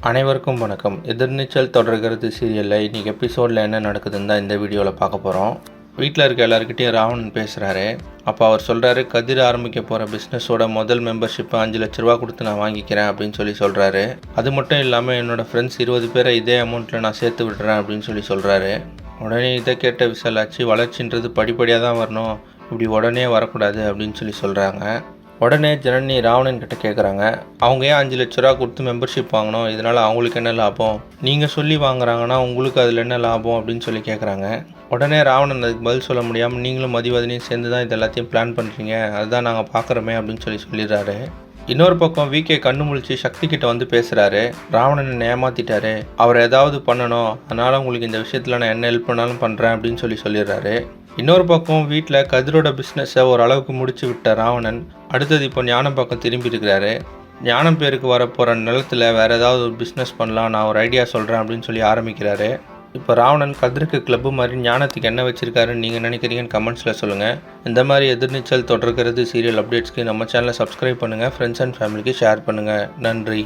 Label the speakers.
Speaker 1: அனைவருக்கும் வணக்கம். எதிர்நீச்சல் தொடர்கிறது சீரியலில் இன்றைக்கி எபிசோடில் என்ன நடக்குதுன்னு தான் இந்த வீடியோவில் பார்க்க போகிறோம். வீட்டில் இருக்க எல்லாருக்கிட்டையும் ராவணன் பேசுகிறாரு. அப்போ அவர் சொல்கிறாரு, கதிர் ஆரம்பிக்க போகிற பிஸ்னஸோட முதல் மெம்பர்ஷிப்பை 5 லட்ச ரூபா கொடுத்து நான் வாங்கிக்கிறேன் அப்படின்னு சொல்கிறாரு. அது மட்டும் இல்லாமல் என்னோடய ஃப்ரெண்ட்ஸ் 20 பேரை இதே அமௌண்ட்டில் நான் சேர்த்து விடுறேன் அப்படின்னு சொல்கிறாரு. உடனே இதை கேட்ட விசாலாட்சி, வளர்ச்சின்றது படிப்படியாக தான் வரணும், இப்படி உடனே வரக்கூடாது அப்படின்னு சொல்கிறாங்க. உடனே ஜனனி ராவணன் கிட்ட கேட்குறாங்க, அவங்க ஏன் 5 லட்ச ரூபா கொடுத்து மெம்பர்ஷிப் வாங்கணும், இதனால் அவங்களுக்கு என்ன லாபம், நீங்கள் சொல்லி வாங்குறாங்கன்னா உங்களுக்கு அதில் என்ன லாபம் அப்படின்னு கேட்குறாங்க. உடனே ராவணன் அதுக்கு பதில் சொல்ல முடியாமல், நீங்களும் மதிவதனையும் சேர்ந்து தான் இது எல்லாத்தையும் பிளான் பண்ணுறீங்க, அதுதான் நாங்கள் பார்க்குறோமே அப்படின்னு சொல்லிடுறாரு. இன்னொரு பக்கம் விகே கண்ணு முழிச்சு சக்தி கிட்ட வந்து பேசுகிறாரு. ராவணன் ஏமாத்திட்டாரு, அவர் ஏதாவது பண்ணணும், அதனால் உங்களுக்கு இந்த விஷயத்தில் நான் என்ன ஹெல்ப் பண்ணாலும் பண்ணுறேன் அப்படின்னு சொல்லிடுறாரு. இன்னொரு பக்கம் வீட்டில் கதிரோட பிஸ்னஸை ஓரளவுக்கு முடிச்சு விட்ட ராவணன் அடுத்தது இப்போ ஞானம் பக்கம் திரும்பி இருக்கிறாரு. ஞானம் பேருக்கு வரப்போகிற நிலத்தில் வேறு ஏதாவது ஒரு பிஸ்னஸ் பண்ணலாம், நான் ஒரு ஐடியா சொல்கிறேன் அப்படின்னு ஆரம்பிக்கிறாரு. இப்போ ராவணன் கதிருக்கு கிளப்பு மாதிரி ஞானத்துக்கு என்ன வச்சுருக்காருன்னு நீங்கள் நினைக்கிறீங்கன்னு கமெண்ட்ஸில் சொல்லுங்கள். இந்த மாதிரி எதிர்நீச்சல் தொடர்கிறது சீரியல் அப்டேட்ஸ்க்கு நம்ம சேனலை சப்ஸ்கிரைப் பண்ணுங்கள், ஃப்ரெண்ட்ஸ் அண்ட் ஃபேமிலிக்கு ஷேர் பண்ணுங்கள். நன்றி.